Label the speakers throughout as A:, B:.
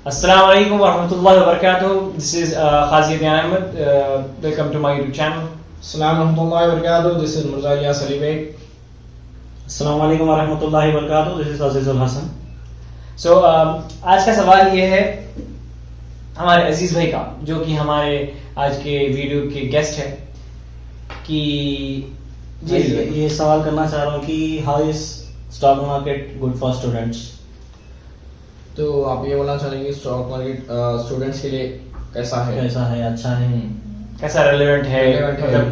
A: Assalamu alaikum wa rahmatullahi wa barakatuh. This is Khazi Adnan Ahmed. Welcome to my YouTube channel.
B: Assalamu warahmatullahi wabarakatuh. This is Mirza Ilyas Ali Beg.
C: अस्सलाम वालेकुम वरहमतुल्लाहि वबरकातुहू. This is Azizul Hasan.
A: So आज का सवाल ये है हमारे अजीज भाई का, जो कि हमारे आज के वीडियो के गेस्ट है, कि
C: ये सवाल करना चाह रहा हूँ कि how is stock market good for students.
B: तो आप ये बोलना चाहेंगे स्टॉक मार्केट स्टूडेंट्स के लिए कैसा है?
C: कैसा है, अच्छा है,
A: कैसा रेलेवेंट है, मतलब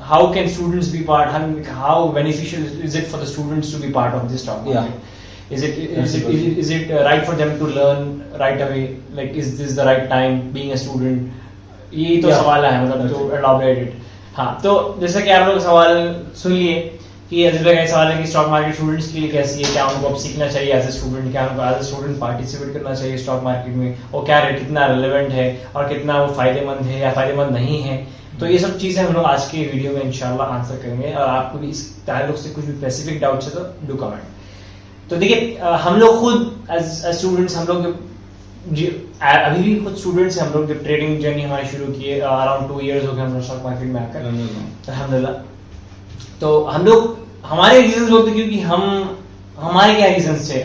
A: how can students be part, how beneficial is it for the students to be part of this stock market? Is it right for them to learn right away, like is this the right time being a student? ये तो सवाल है, मतलब to elaborate it. हाँ, तो जैसे कि आप लोग सवाल सुन लिए कि अजीज भाई का सवाल है कि स्टॉक मार्केट स्टूडेंट्स के लिए कैसी है, क्या उनको अब सीखना चाहिए एज ए स्टूडेंट, क्या उनको एज ए स्टूडेंट पार्टिसिपेट करना चाहिए स्टॉक मार्केट में, और क्या कितना रेलेवेंट है और कितना वो फायदेमंद है या फायदेमंद नहीं है. तो ये सब चीजें हम लोग आज के वीडियो में इंशाल्लाह आंसर करेंगे, और आपको भी इस ताल्लुक से कुछ भी स्पेसिफिक डाउट्स है तो डू कमेंट. तो देखिए, हम लोग खुद एज स्टूडेंट्स, हम लोग अभी भी खुद स्टूडेंट्स हैं, हम लोग जब ट्रेडिंग जर्नी हमारी शुरू की है अराउंड 2 years हो गए हम लोग स्टॉक मार्केट में आकर, अल्हम्दुलिल्लाह. तो हम लोग, हमारे रीजंस होते क्योंकि हमारे क्या रीजंस थे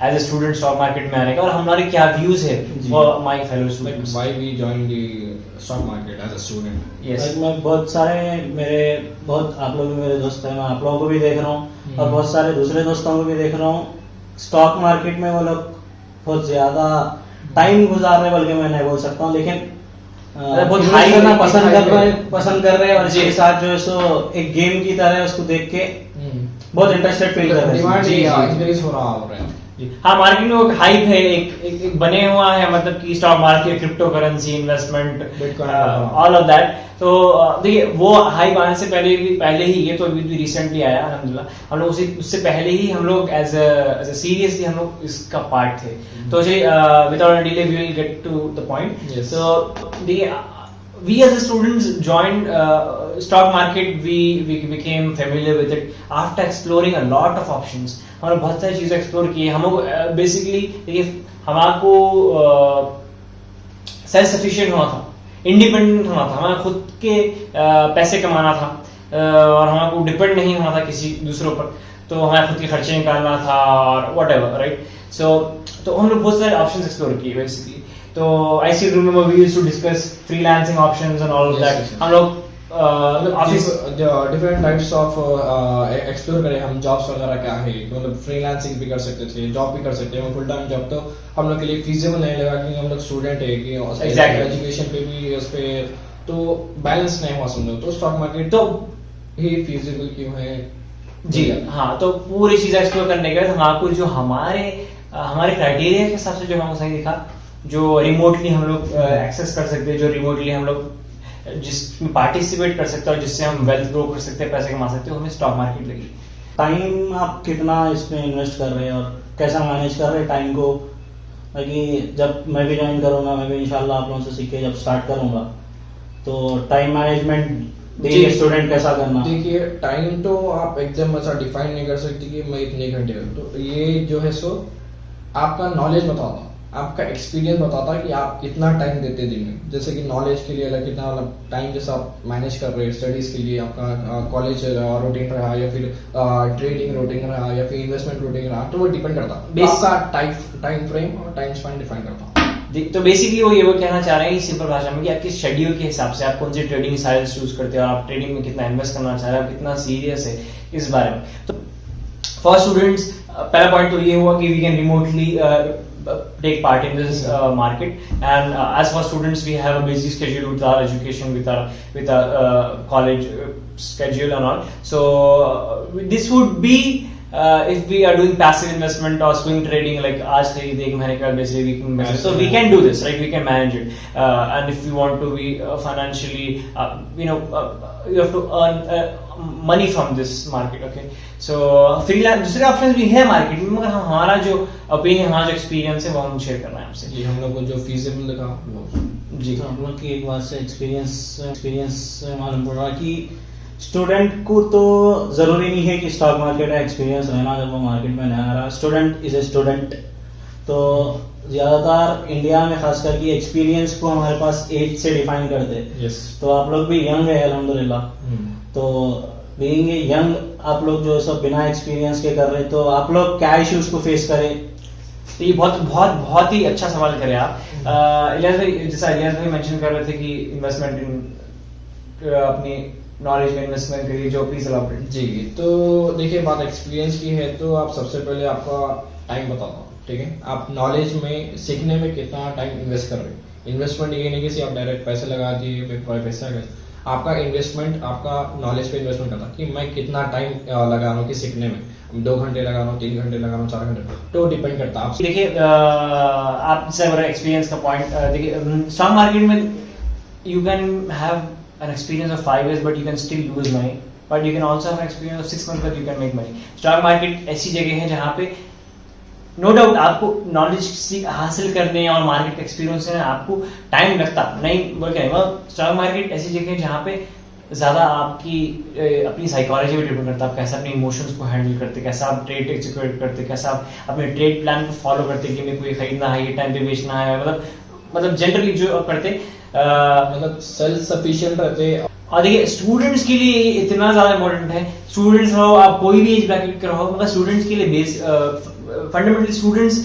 A: as a student stock market में आने का, और हमारे क्या व्यूज है for my fellow students,
B: why we join the stock market as a student.
A: Yes,
C: मैं बहुत सारे आप लोग भी मेरे दोस्त हैं, मैं आप लोगों को भी देख रहा हूँ और बहुत सारे दूसरे दोस्तों को भी देख रहा हूँ. स्टॉक मार्केट में वो लोग बहुत ज्यादा टाइम गुजार रहे, बल्कि मैं नहीं बोल सकता हूँ, लेकिन बहुत हाई करना पसंद कर रहे हैं, और इसके साथ जो है सो एक गेम की तरह उसको देख के बहुत इंटरेस्टेड फील कर रहे हैं.
B: इंक्रीज हो रहा है.
A: हाँ, मार्केट में एक हाइप है, एक बने हुआ है, मतलब कि stock market, crypto currency, investment, all of that. तो देखिए, वो हाइप आने से पहले ही, ये तो अभी रिसेंटली आया अल्हम्दुलिल्लाह, हम लोग उससे पहले ही हम लोग एज अ सीरियसली हम लोग इसका पार्ट थे. तो without delay we will get to the point. तो देखिए, we as students joined stock market, we became familiar with it after exploring a lot of options. हमने बहुत सारी चीजें एक्सप्लोर की. हम लोग बेसिकली देखिए, हमारे सेल्फ सफिशिएंट होना था, इंडिपेंडेंट होना था, हमें खुद के पैसे कमाना था, और हमारे डिपेंड नहीं होना था किसी दूसरों पर. तो हमें खुद के खर्चे निकालना था और व्हाटएवर, राइट. तो हम लोग बहुत सारे ऑप्शंस एक्सप्लोर किए बेसिकली. तो I still remember we used to discuss freelancing options and all of that. हम लोग
B: डिफरेंट टाइप्स ऑफ एक्सप्लोर करें हम. जॉब्स वगैरह क्या है, मतलब फ्रीलांसिंग भी कर सकते थे, जॉब भी कर सकते हैं. फुल टाइम जॉब तो हम लोग के लिए फीजिबल नहीं लगा, क्योंकि हम लोग स्टूडेंट है कि एजुकेशन पे भी उस पे तो बैलेंस नहीं हुआ समझो. तो स्टॉक मार्केट तो ही फीजिबल क्यों है
A: जी. हाँ, तो पूरी चीजें एक्सप्लोर करने के बाद हमको जो हमारे क्राइटेरिया के हिसाब से जो हमको सही दिखा, जो रिमोटली हम लोग एक्सेस कर सकते हैं, जो रिमोटली हम लोग जिसमें पार्टिसिपेट कर सकते हैं, और जिससे हम वेल्थ ग्रो कर सकते हैं, पैसे कमा सकते हैं, हमें स्टॉक मार्केट लगी.
C: टाइम आप कितना इसमें इन्वेस्ट कर रहे हैं और कैसा मैनेज कर रहे हैं टाइम को, ताकि जब मैं भी ज्वाइन करूंगा, मैं भी इंशाल्लाह आप लोगों से सीख के जब स्टार्ट करूंगा, तो टाइम मैनेजमेंट स्टूडेंट कैसा करना.
B: देखिए, टाइम तो आप एकदम ऐसा डिफाइन नहीं कर सकते कि मैं इतने घंटे. तो ये जो है सो आपका नॉलेज बताता, आपका एक्सपीरियंस बताता है कि आप कितना टाइम देते दिन में. जैसे कि नॉलेज के लिए अलग कितना टाइम जैसा आप मैनेज कर रहे हैं, स्टडीज के लिए आपका कॉलेज रूटीन रहा, या फिर ट्रेडिंग रूटीन रहा, या फिर इन्वेस्टमेंट रूटीन रहा, तो वो डिपेंड करता है. आपका टाइम फ्रेम और टाइम स्पेंड डिफाइन करता है.
A: तो बेसिकली वो कहना चाह रहे हैं सिंपल भाषा में कि आपके शेड्यूल के हिसाब से आप कौन सी ट्रेडिंग स्टाइल्स चूज करते हो, और आप ट्रेडिंग में कितना इन्वेस्ट करना चाह रहे हो, कितना सीरियस है इस बारे में. तो फॉर स्टूडेंट्स, पहला पॉइंट तो ये हुआ कि we can remotely take part in this market, and as for students we have a busy schedule with our education, with our college schedule and all. So this would be if we are doing passive investment or swing trading, like आज खरीदे एक महीने के बाद बेच रहे week में, so we can do this, right? We can manage it, and if you want to be financially you have to earn money from this market. Okay, so freelance दूसरे ऑप्शंस भी है मार्केट में, मगर हमारा जो opinion, हमारा जो experience है वो हम शेयर करना है आपसे.
B: जी, हम लोग को जो फीजिबल लगा वो
A: जी.
C: तो हम लोग की एक बात से एक्सपीरियंस मालूम पड़ रहा कि स्टूडेंट को तो जरूरी नहीं है कि स्टॉक मार्केट का एक्सपीरियंस रहना जब वो मार्केट में नया आ रहा है। Student is a student. तो ज्यादातर इंडिया में खास करके एक्सपीरियंस को हमारे पास एज से डिफाइन करते हैं।
B: यस।
C: तो आप लोग भी यंग है अल्हम्दुलिल्लाह। तो बीइंग ए यंग आप लोग जो सब बिना एक्सपीरियंस के कर रहे, तो आप लोग क्या इश्यूज को फेस करें?
A: तो ये बहुत बहुत बहुत ही अच्छा सवाल करे आप। इलियास भाई, जैसा इलियास भाई मेंशन कर रहे थे कि इन्वेस्टमेंट इन अपनी नॉलेज में इन्वेस्टमेंट करिए, जो प्लीज एलाबोरेट।
B: जी, तो देखिए बात एक्सपीरियंस की है तो आप सबसे पहले आपका टाइम बताता हूँ, ठीक है। आप नॉलेज में सीखने में कितना टाइम इन्वेस्ट कर रहे हैं। इन्वेस्टमेंट ये नहीं कि सिर्फ आप डायरेक्ट पैसे लगा दिए पैसा गए। आपका इन्वेस्टमेंट आपका नॉलेज पे इन्वेस्टमेंट करता है कि मैं कितना टाइम लगा रहा हूँ कि सीखने में, 2 घंटे लगा रहा हूँ, 3 घंटे लगा रहा हूँ, 4 घंटे, तो डिपेंड करता है आप।
A: देखिए आप जैसे मेरा एक्सपीरियंस का पॉइंट देखिए, स्टॉक मार्केट में you can have an experience of 5 years but you can still lose money, but you can also have experience of 6 months but you can make money. Stock market ऐसी जगह है जहाँ पे no doubt आपको knowledge हासिल करने और market experience है आपको टाइम लगता नहीं, बोल के स्टॉक मार्केट ऐसी जगह है जहाँ पे ज्यादा आपकी अपनी साइकोलॉजी पे डिपेंड करता है। आप कैसे अपने इमोशंस को हैंडल करते, कैसा आप ट्रेड एग्जीक्यूट करते, कैसा आप अपने ट्रेड प्लान को फॉलो करते कि मेरे को ये खरीदना है, ये टाइम पे बेचना है, मतलब जनरली जो आप करते
B: मतलब सेल्फ सफिशिएंट रहते।
A: और देखिए स्टूडेंट्स के लिए इतना ज्यादा इम्पोर्टेंट है। स्टूडेंट्स रहो आप, कोई भी एज ब्रैकेट का रहो, मगर स्टूडेंट्स के लिए बेस फंडामेंटली स्टूडेंट्स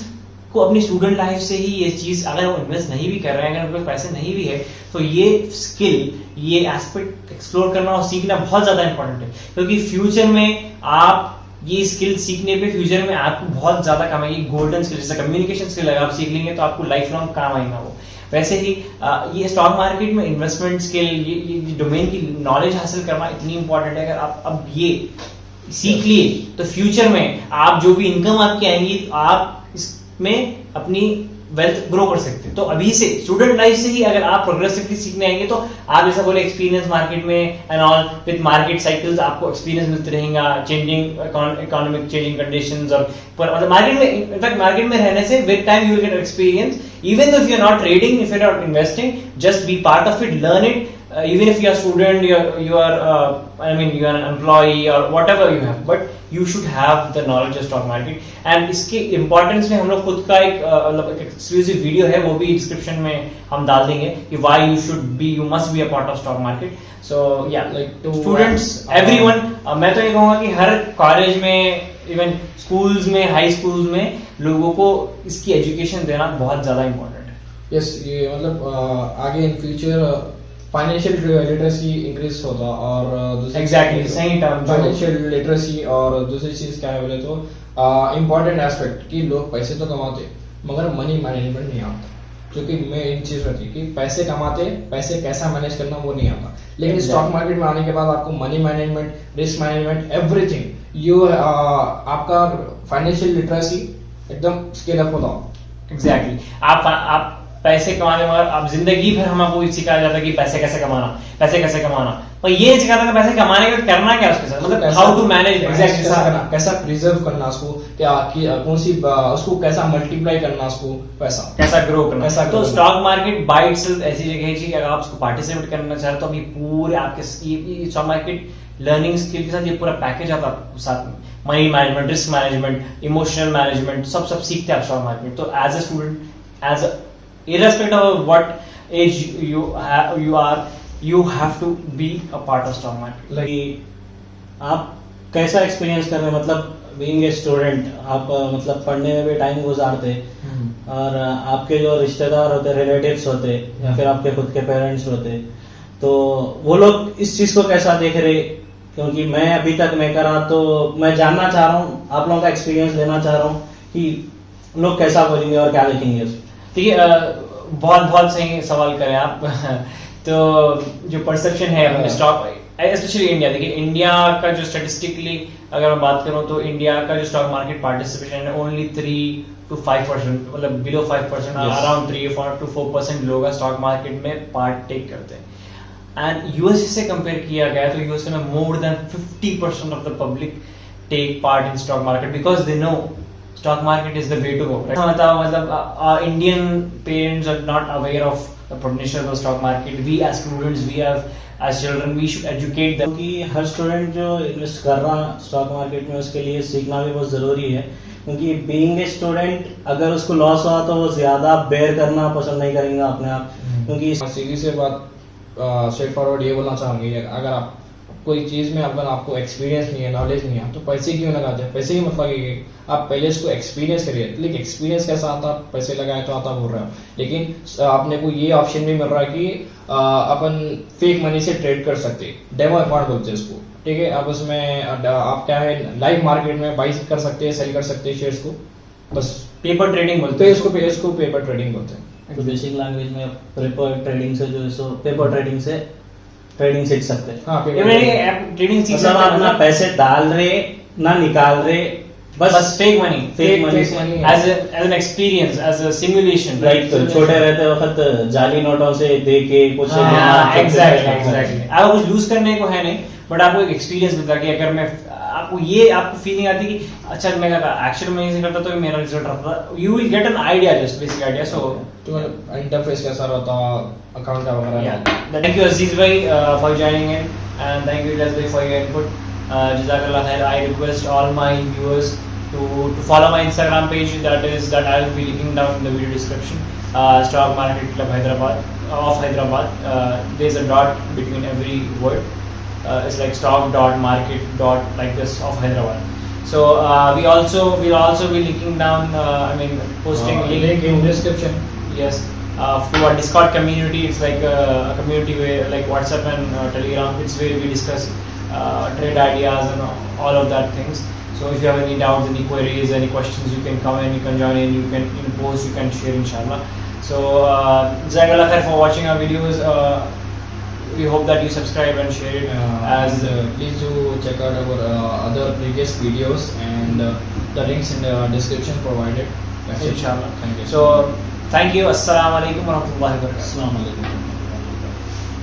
A: को अपनी स्टूडेंट लाइफ से ही ये चीज, अगर वो इन्वेस्ट नहीं भी कर रहे हैं, अगर उनके पास पैसे नहीं भी है, तो ये स्किल, ये एस्पेक्ट एक्सप्लोर करना और सीखना बहुत ज्यादा इंपॉर्टेंट है। क्योंकि फ्यूचर में आप ये स्किल सीखने पे फ्यूचर में आपको बहुत ज्यादा काम आएगी। गोल्डन स्किल, जैसे कम्युनिकेशन स्किल अगर आप सीख लेंगे तो आपको लाइफ लॉन्ग काम आएगा वो। वैसे ही ये स्टॉक मार्केट में इन्वेस्टमेंट स्किल, ये डोमेन की नॉलेज हासिल करना इतनी इंपॉर्टेंट है। अगर आप अब ये सीख लिए तो फ्यूचर में आप जो भी इनकम आपकी आएंगी, आप इसमें अपनी वेल्थ ग्रो कर सकते हैं। तो अभी से स्टूडेंट लाइफ से ही अगर आप प्रोग्रेसिवली सीखने आएंगे तो आप जैसा बोले एक्सपीरियंस मार्केट में and all, with market cycles आपको एक्सपीरियंस मिलते रहेगा, चेंजिंग इकोनॉमिक चेंजिंग कंडीशंस, और मतलब मार्केट में, इनफैक्ट मार्केट में रहने से with time you will get experience. Even if you are not trading, if you are not investing, just be part of it, learn it. Even if you are a student, you are an employee or whatever you have, but you should have the knowledge of stock market. And इसके importance में हम लोग खुद का एक exclusive video है, वो भी description में हम डाल देंगे कि why you must be a part of stock market. So yeah, like to students, everyone, मैं तो ये कहूँगा कि हर कॉलेज में, इवन स्कूल्स में, हाई स्कूल्स में लोगों को इसकी एजुकेशन देना बहुत ज्यादा इम्पोर्टेंट है।
B: यस, ये मतलब आगे in future financial literacy increase होता, और
A: एग्जैक्टली सही टर्म,
B: फाइनेंशियल लिटरेसी। और दूसरी चीज क्या है बोले तो इम्पोर्टेंट एस्पेक्ट कि लोग पैसे तो कमाते मगर मनी मैनेजमेंट नहीं आता। क्योंकि मैं इन चीज रहती कि पैसे कमाते, पैसे कैसा मैनेज करना वो नहीं आता। लेकिन स्टॉक मार्केट में आने के बाद आपको money management, risk management, everything you आपका फाइनेंशियल लिटरेसी एकदम स्केल अप होता।
A: एग्जैक्टली आप पैसे कमाने, मगर आप जिंदगी भर हमको सिखाया जाता है कि पैसे कैसे कमाना, पर ये सिखाता है पैसे कमाने का करना क्या उसके साथ, मतलब हाउ टू मैनेज,
B: कैसा प्रिजर्व करना उसको, कौन सी उसको कैसा मल्टीप्लाई करना, उसको पैसा कैसा
A: ग्रो करना। तो स्टॉक मार्केट बाय इटसेल्फ ऐसी जगह है कि अगर आप उसको पार्टिसिपेट करना चाहते हो तो अभी पूरे आपके स्टॉक मार्केट लर्निंग स्किल के साथ ये पूरा पैकेज आता है साथ में। Money management, risk management, emotional management, सब सीखते हैं आप स्टॉक मार्केट। तो as a student, as a irrespective of what age you are, you have to be a part of stock market.
C: like आप कैसा एक्सपीरियंस कर रहे हैं, मतलब बीइंग ए स्टूडेंट आप मतलब पढ़ने में भी टाइम गुजारते, और आपके जो रिश्तेदार होते, रिलेटिव्स होते, या फिर आपके खुद के पेरेंट्स होते, तो वो लोग इस चीज को कैसा देख रहे? क्योंकि मैं अभी तक नहीं करा, तो मैं जानना चाह रहा हूँ, आप लोगों का एक्सपीरियंस लेना चाह रहा हूँ कि लोग कैसा बोलेंगे और क्या देखेंगे उसमें।
A: ठीक है, बहुत सही सवाल करें आप। तो जो परसेप्शन है अपने स्टॉक, स्पेशली इंडिया, देखिए इंडिया का जो स्टैटिस्टिकली अगर मैं बात करूं तो इंडिया का जो स्टॉक मार्केट पार्टिसिपेशन है ओनली 3 to 5%, मतलब बिलो 5%, अराउंड 3 to 4% लोग स्टॉक मार्केट में पार्टेक करते हैं। एंड यूएस से कंपेयर किया गया तो यूएस में more than 50% of the public take part in stock market because they know stock market is the way to go. मतलब Indian parents are not aware of the potential of the stock market. We as students, we have as children we should educate them.
C: क्योंकि हर student जो invest कर रहा है stock market में उसके लिए सीखना भी बहुत ज़रूरी है, क्योंकि बीइंग ए स्टूडेंट अगर उसको लॉस हुआ तो वो ज़्यादा बेयर करना पसंद नहीं करेंगे अपने आप, क्योंकि
B: सीधी से बात स्ट्रेट फॉरवर्ड ये बोलना चाहूँगी, अगर आप कोई चीज़ में अगर आपको एक्सपीरियंस नहीं है, नॉलेज नहीं है, तो पैसे क्यों लगाते हैं? पैसे ही मतलब कि आप पहले इसको एक्सपीरियंस करिए। लेकिन एक्सपीरियंस कैसा आता, पैसे लगाए तो आता बोल रहे हो, लेकिन आपने को ये ऑप्शन भी मिल रहा है कि अपन फेक मनी से ट्रेड कर सकते हैं, डेमो अकाउंट बोलते हैं इसको, ठीक है। अब उसमें आप क्या है लाइव मार्केट में बाई कर सकते हैं, सेल कर सकते हैं शेयर्स को, बस
A: पेपर ट्रेडिंग बोलते हैं
B: इसको पेपर ट्रेडिंग बोलते हैं।
C: तो बेसिक लैंग्वेज में पेपर ट्रेडिंग से जो है सो पेपर ट्रेडिंग से ट्रेडिंग सीख सकते हैं।
B: हाँ,
A: ट्रेडिंग सीख
C: मतलब
A: सकते
C: आप ना
A: हैं,
C: पैसे डाल रहे ना निकाल रहे,
A: बस fake money
C: fake money
B: fake money
A: as an experience, as a simulation,
C: like छोटे रहते वक्त जाली नोटों से दे के कुछ
A: एग्जैक्टली आपको कुछ लूज करने को है नहीं, बट आपको एक एक्सपीरियंस मिलता है कि अगर मैं आपको फीलिंग आती कि अच्छा मैं एक्चुअली में ऐसे करता तो मेरा रिजल्ट रहता, you will get an idea, just basic idea. So
B: तो इंटरफेस कैसा रहता, अकाउंट का वगैरह।
A: थैंक यू अजीज भाई for joining in, and thank you Ilyas भाई for your input. Jazakallah khair. I request all my viewers to follow my Instagram page, that I will be linking down in the video description. Stock Market Club Hyderabad of Hyderabad. There's a dot between every word. It's like stock.market like this of Hyderabad. So we'll also be linking down. Posting
B: link in description.
A: Yes. To our Discord community. It's like a community where like WhatsApp and Telegram. It's where we discuss trade ideas and all of that things. So if you have any doubts, any queries, any questions, you can come in, you can join in, you can post, you can share, inshallah. So Jazakallah khair for watching our videos. We hope that you subscribe and share it.
B: Please do check out our other previous videos, and the links in the description provided. That's it.
A: Inshallah.
B: Thank you.
A: So thank you. Assalamu alaikum wa rahmatullahi wa barakatuh.
C: अस्सलाम वालेकुम।